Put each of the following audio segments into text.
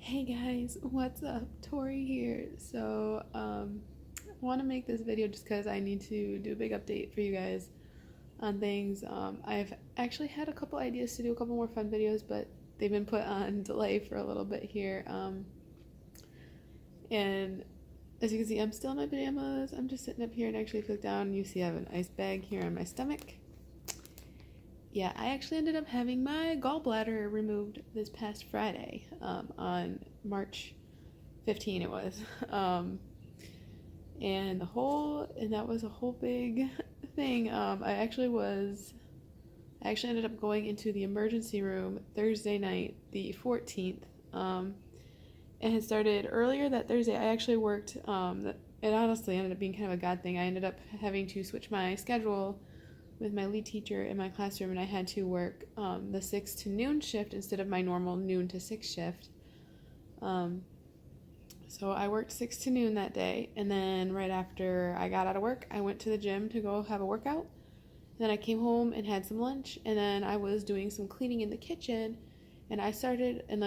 Hey guys, what's up? Tori here. I want to make this video just because I need to do a big update for you guys on things. I've actually had a couple ideas to do a couple more fun videos, but they've been put on delay for a little bit here. And as you can see, I'm still in my pajamas. I'm just sitting up here, and actually, if you look down, you see I have an ice bag here on my stomach. Yeah, I actually ended up having my gallbladder removed this past Friday, on March 15 it was. And that was a whole big thing. I actually ended up going into the emergency room Thursday night, the 14th. It had started earlier that Thursday. I actually worked, it honestly ended up being kind of a God thing. I ended up having to switch my schedule with my lead teacher in my classroom, and I had to work the 6 to noon shift instead of my normal noon to 6 shift. So I worked 6 to noon that day, and then right after I got out of work, I went to the gym to go have a workout. And then I came home and had some lunch, and then I was doing some cleaning in the kitchen, and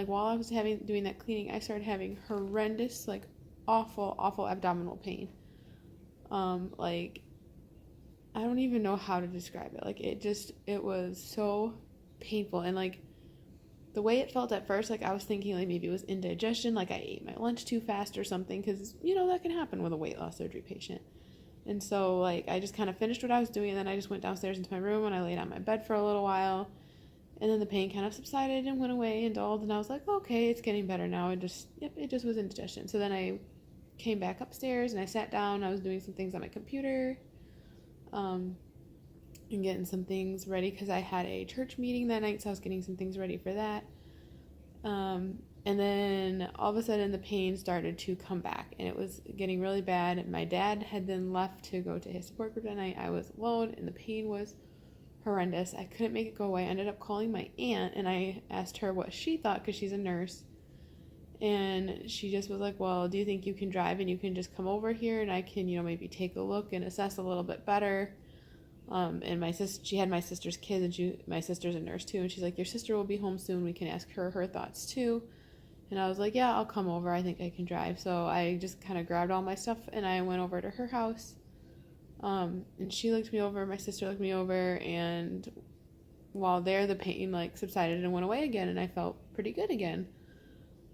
while I was doing that cleaning, I started having horrendous, like awful abdominal pain. Like I don't even know how to describe it. Like it was so painful, and like the way it felt at first, like I was thinking like maybe it was indigestion, like I ate my lunch too fast or something, because that can happen with a weight loss surgery patient. And so like I just kind of finished what I was doing, and then I just went downstairs into my room and I laid on my bed for a little while, and then the pain kind of subsided and went away and dulled, and I was like, okay, it's getting better now. It just was indigestion. So then I came back upstairs and I sat down. I was doing some things on my computer, and getting some things ready because I had a church meeting that night, so I was getting some things ready for that. And then all of a sudden the pain started to come back, and it was getting really bad. My dad had then left to go to his support group that night. I was alone, and the pain was horrendous. I couldn't make it go away. I ended up calling my aunt, and I asked her what she thought because she's a nurse. And she just was like, well, do you think you can drive and you can just come over here and I can, maybe take a look and assess a little bit better? And she had my sister's kids, and my sister's a nurse too. And she's like, your sister will be home soon. We can ask her thoughts too. And I was like, yeah, I'll come over. I think I can drive. So I just kind of grabbed all my stuff and I went over to her house. And she looked me over. My sister looked me over. And while there, the pain like subsided and went away again. And I felt pretty good again.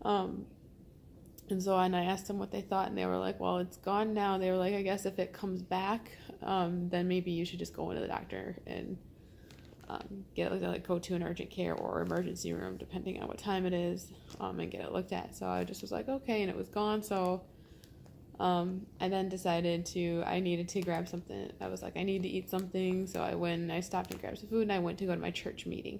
And I asked them what they thought, and they were like, well, it's gone now. They were like, I guess if it comes back, then maybe you should just go into the doctor and go to an urgent care or emergency room, depending on what time it is, and get it looked at. So I just was like, okay, and it was gone. So I then decided I needed to grab something. I was like, I need to eat something. So I stopped and grabbed some food, and I went to go to my church meeting.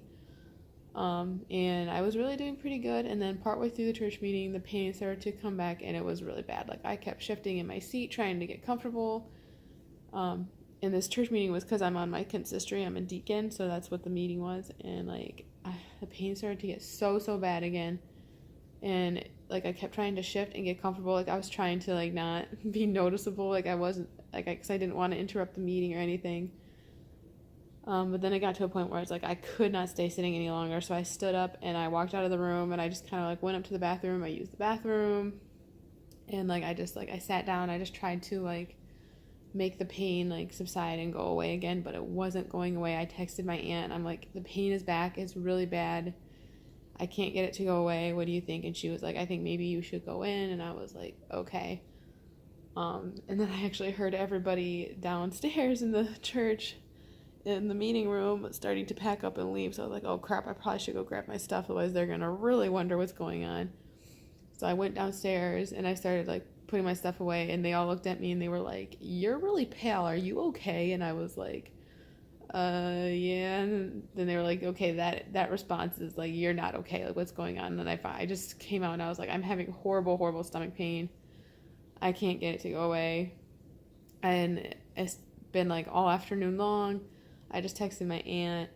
And I was really doing pretty good, and then partway through the church meeting, the pain started to come back, and it was really bad. Like, I kept shifting in my seat, trying to get comfortable. And this church meeting was because I'm on my consistory. I'm a deacon, so that's what the meeting was. And the pain started to get so bad again, and like I kept trying to shift and get comfortable. Like I was trying to like not be noticeable. Like I wasn't because I didn't want to interrupt the meeting or anything. But then it got to a point where it's like I could not stay sitting any longer, so I stood up and I walked out of the room, and I just kind of like went up to the bathroom. I used the bathroom, and I sat down. I just tried to like make the pain like subside and go away again, but it wasn't going away. I texted my aunt. I'm like, the pain is back. It's really bad. I can't get it to go away. What do you think? And she was like, I think maybe you should go in. And I was like, okay. And then I actually heard everybody downstairs in the church in the meeting room starting to pack up and leave. So I was like, oh crap, I probably should go grab my stuff, otherwise they're gonna really wonder what's going on. So I went downstairs and I started like putting my stuff away, and they all looked at me and they were like, you're really pale, are you okay? And I was like, yeah. And then they were like, okay, that response is like, you're not okay, like what's going on? And then I just came out and I was like, I'm having horrible stomach pain. I can't get it to go away. And it's been like all afternoon long. I just texted my aunt,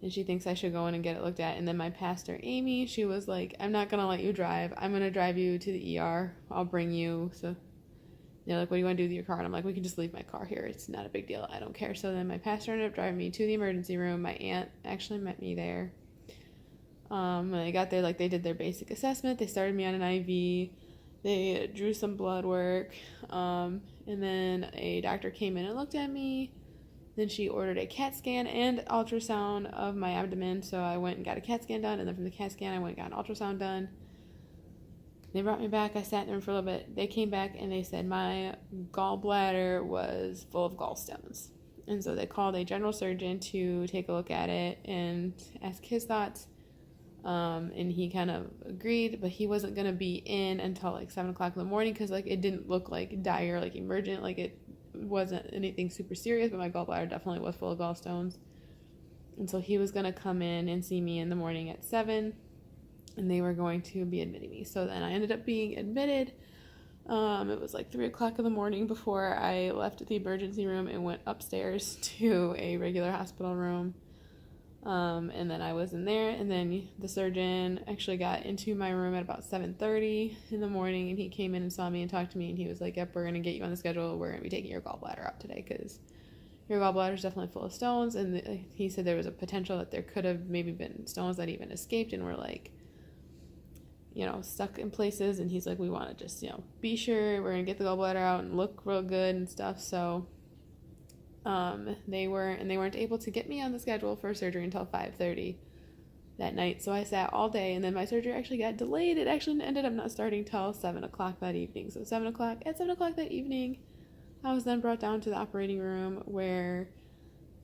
and she thinks I should go in and get it looked at. And then my pastor, Amy, she was like, I'm not going to let you drive. I'm going to drive you to the ER. I'll bring you. So they're like, what do you want to do with your car? And I'm like, we can just leave my car here. It's not a big deal. I don't care. So then my pastor ended up driving me to the emergency room. My aunt actually met me there. When I got there, like, they did their basic assessment. They started me on an IV. They drew some blood work. And then a doctor came in and looked at me. Then she ordered a CAT scan and ultrasound of my abdomen. So I went and got a CAT scan done. And then from the CAT scan, I went and got an ultrasound done. They brought me back. I sat in there for a little bit. They came back and they said my gallbladder was full of gallstones. And so they called a general surgeon to take a look at it and ask his thoughts. And he kind of agreed, but he wasn't going to be in until like 7 o'clock in the morning because like it didn't look like dire, like emergent, like it wasn't anything super serious, but my gallbladder definitely was full of gallstones. And so he was going to come in and see me in the morning at 7, and they were going to be admitting me. So then I ended up being admitted. It was like 3 o'clock in the morning before I left the emergency room and went upstairs to a regular hospital room. And then I was in there, and then the surgeon actually got into my room at about 7:30 in the morning, and he came in and saw me and talked to me, and he was like, yep, we're going to get you on the schedule. We're going to be taking your gallbladder out today because your gallbladder is definitely full of stones. And he said there was a potential that there could have maybe been stones that even escaped and were like, you know, stuck in places. And he's like, we want to just, you know, be sure we're going to get the gallbladder out and look real good and stuff. So they weren't able to get me on the schedule for surgery until 5:30 that night. So I sat all day, and then my surgery actually got delayed. It actually ended up not starting till 7 o'clock that evening. So 7 o'clock that evening, I was then brought down to the operating room where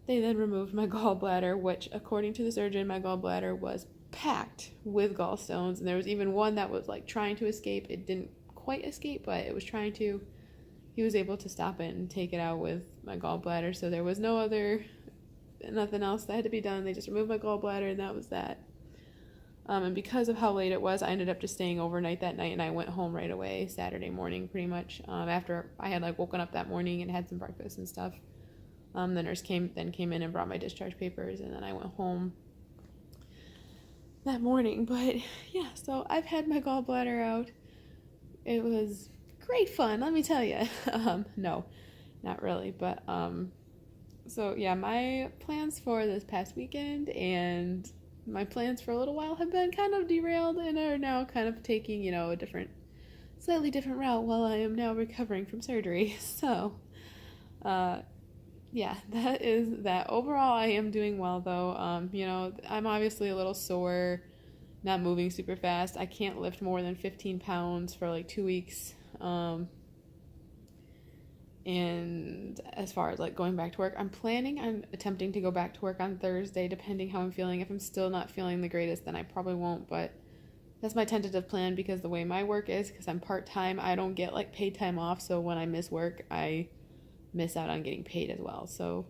they then removed my gallbladder, which according to the surgeon, my gallbladder was packed with gallstones. And there was even one that was like trying to escape. It didn't quite escape, but it was trying to. He was able to stop it and take it out with my gallbladder. So there was nothing else that had to be done. They just removed my gallbladder, and that was that. And because of how late it was, I ended up just staying overnight that night, and I went home right away Saturday morning pretty much. After I had like woken up that morning and had some breakfast and stuff. The nurse came in and brought my discharge papers, and then I went home that morning. But yeah, so I've had my gallbladder out. It was great fun, let me tell you. No, not really, but so yeah, my plans for this past weekend and my plans for a little while have been kind of derailed and are now kind of taking, you know, a slightly different route while I am now recovering from surgery. So yeah, that is that. Overall, I am doing well though. You know, I'm obviously a little sore, not moving super fast. I can't lift more than 15 pounds for like 2 weeks. And as far as like going back to work, I'm planning on attempting to go back to work on Thursday, depending how I'm feeling. If I'm still not feeling the greatest, then I probably won't, but that's my tentative plan because the way my work is, because I'm part-time, I don't get like paid time off. So when I miss work, I miss out on getting paid as well. So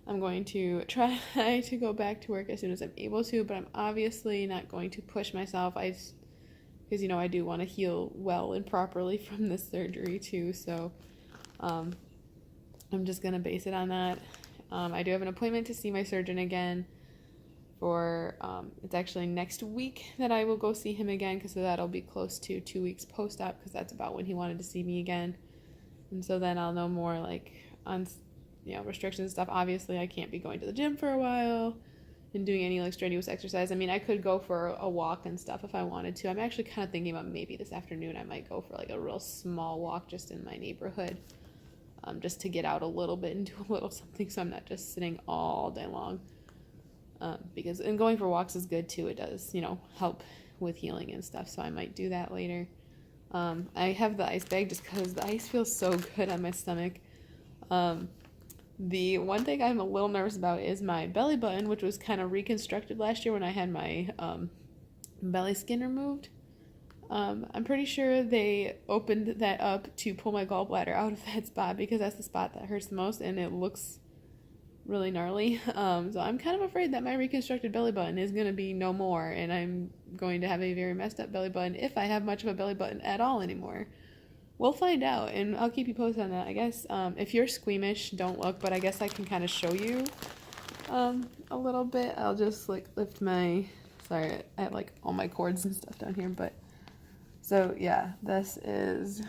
I'm going to try to go back to work as soon as I'm able to, but I'm obviously not going to push myself. Because, you know, I do want to heal well and properly from this surgery too. So I'm just going to base it on that. I do have an appointment to see my surgeon again for, it's actually next week that I will go see him again, because that'll be close to 2 weeks post-op, because that's about when he wanted to see me again. And so then I'll know more like on, you know, restrictions and stuff. Obviously I can't be going to the gym for a while and doing any like strenuous exercise. I mean, I could go for a walk and stuff if I wanted to. I'm actually kind of thinking about maybe this afternoon I might go for like a real small walk just in my neighborhood, just to get out a little bit and do a little something so I'm not just sitting all day long. And going for walks is good too. It does, you know, help with healing and stuff. So I might do that later. I have the ice bag just because the ice feels so good on my stomach. The one thing I'm a little nervous about is my belly button, which was kind of reconstructed last year when I had my belly skin removed. I'm pretty sure they opened that up to pull my gallbladder out of that spot because that's the spot that hurts the most and it looks really gnarly. So I'm kind of afraid that my reconstructed belly button is going to be no more and I'm going to have a very messed up belly button if I have much of a belly button at all anymore. We'll find out, and I'll keep you posted on that. I guess if you're squeamish, don't look, but I guess I can kind of show you a little bit. I'll just like lift my, sorry, I have like all my cords and stuff down here, but so yeah, this is,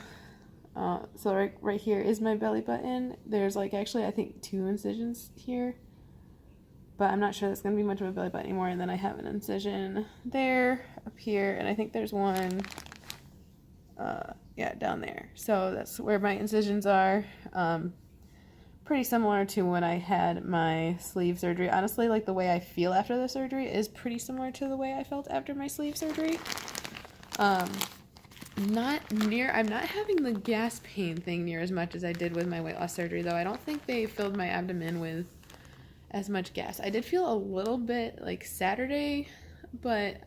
so right here is my belly button. There's like actually I think 2 incisions here. but I'm not sure that's going to be much of a belly button anymore. And then I have an incision there, up here, and I think there's one, down there. So that's where my incisions are. Pretty similar to when I had my sleeve surgery. Honestly, like the way I feel after the surgery is pretty similar to the way I felt after my sleeve surgery. I'm not having the gas pain thing near as much as I did with my weight loss surgery, though. I don't think they filled my abdomen with as much gas. I did feel a little bit like Saturday, but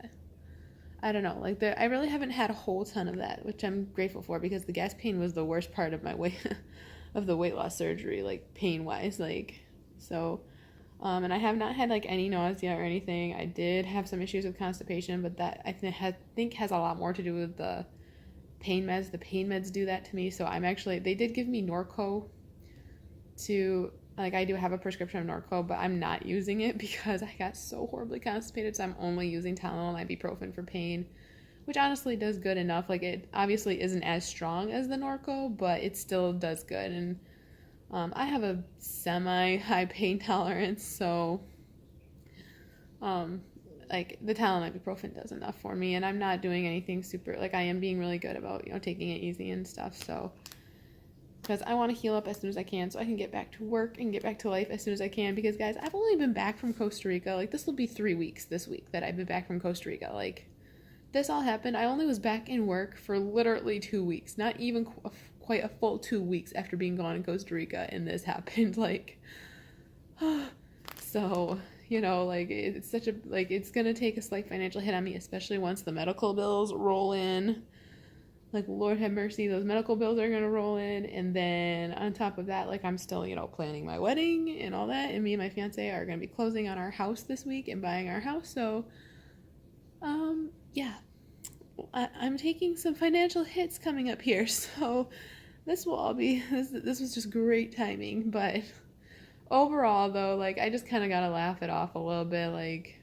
I don't know. Like I really haven't had a whole ton of that, which I'm grateful for, because the gas pain was the worst part of my of the weight loss surgery, like pain wise, like so. And I have not had like any nausea or anything. I did have some issues with constipation, but that I think has a lot more to do with the pain meds. The pain meds do that to me. So they did give me Norco to, like, I do have a prescription of Norco, but I'm not using it because I got so horribly constipated. So I'm only using Tylenol and ibuprofen for pain, which honestly does good enough. Like, it obviously isn't as strong as the Norco, but it still does good. And I have a semi-high pain tolerance, so like the Tylenol ibuprofen does enough for me, and I'm not doing anything super, like I am being really good about, taking it easy and stuff, so, because I want to heal up as soon as I can so I can get back to work and get back to life as soon as I can, because guys, I've only been back from Costa Rica, like this will be 3 weeks this week that I've been back from Costa Rica, like this all happened, I only was back in work for literally 2 weeks, not even quite a full 2 weeks after being gone in Costa Rica, and this happened, like, so, like, it's such a, like, it's gonna take a slight financial hit on me, especially once the medical bills roll in, like, Lord have mercy, those medical bills are gonna roll in, and then on top of that, like, I'm still, planning my wedding and all that, and me and my fiance are gonna be closing on our house this week and buying our house, so, yeah, I'm taking some financial hits coming up here, so this will all be, this was just great timing, but overall, though, like, I just kind of gotta laugh it off a little bit, like,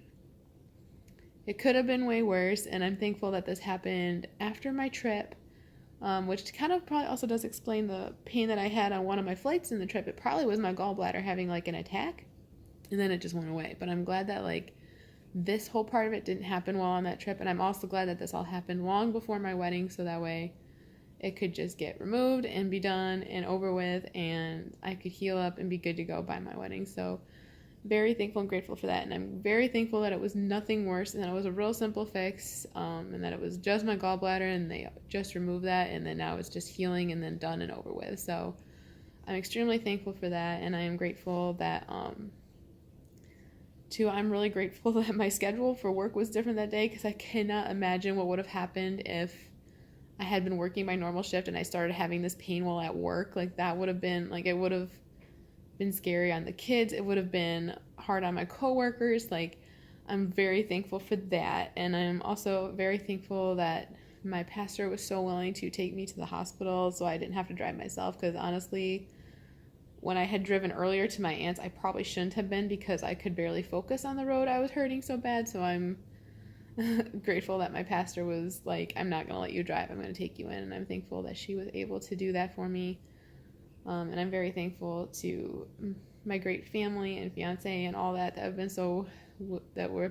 it could have been way worse, and I'm thankful that this happened after my trip, which kind of probably also does explain the pain that I had on one of my flights in the trip. It probably was my gallbladder having, like, an attack, and then it just went away, but I'm glad that, like, this whole part of it didn't happen while on that trip, and I'm also glad that this all happened long before my wedding, so that way it could just get removed and be done and over with, and I could heal up and be good to go by my wedding. So very thankful and grateful for that, and I'm very thankful that it was nothing worse, and that it was a real simple fix, and that it was just my gallbladder, and they just removed that, and then now it's just healing and then done and over with. So I'm extremely thankful for that, and I am grateful that I'm really grateful that my schedule for work was different that day, because I cannot imagine what would have happened if I had been working my normal shift and I started having this pain while at work. Like, that would have been, like, it would have been scary on the kids. It would have been hard on my coworkers. Like, I'm very thankful for that. And I'm also very thankful that my pastor was so willing to take me to the hospital so I didn't have to drive myself, because honestly, when I had driven earlier to my aunt's, I probably shouldn't have been, because I could barely focus on the road. I was hurting so bad, so I'm grateful that my pastor was like, I'm not going to let you drive, I'm going to take you in, and I'm thankful that she was able to do that for me, and I'm very thankful to my great family and fiance and all that have been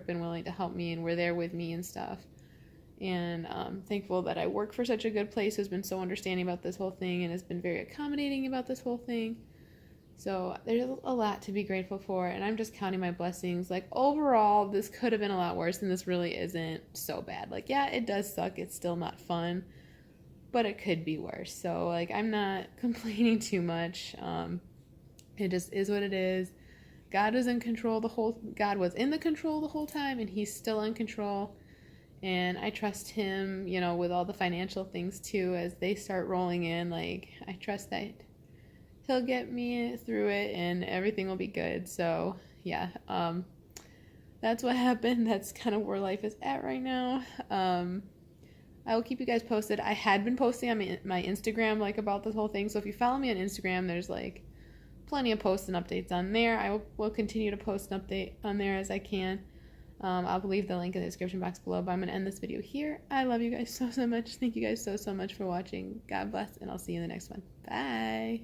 been willing to help me and were there with me and stuff, and thankful that I work for such a good place who's been so understanding about this whole thing and has been very accommodating about this whole thing. So there's a lot to be grateful for, and I'm just counting my blessings. Like, overall, this could have been a lot worse, and this really isn't so bad. Like, yeah, it does suck. It's still not fun, but it could be worse. So, like, I'm not complaining too much. It just is what it is. God was in the control the whole time, and he's still in control. And I trust him, with all the financial things too, as they start rolling in. Like, I trust that he'll get me through it and everything will be good. So yeah, that's what happened. That's kind of where life is at right now. I will keep you guys posted. I had been posting on my Instagram, like, about this whole thing. So if you follow me on Instagram, there's like plenty of posts and updates on there. I will continue to post an update on there as I can. I'll leave the link in the description box below, but I'm going to end this video here. I love you guys so much. Thank you guys so much for watching. God bless, and I'll see you in the next one. Bye.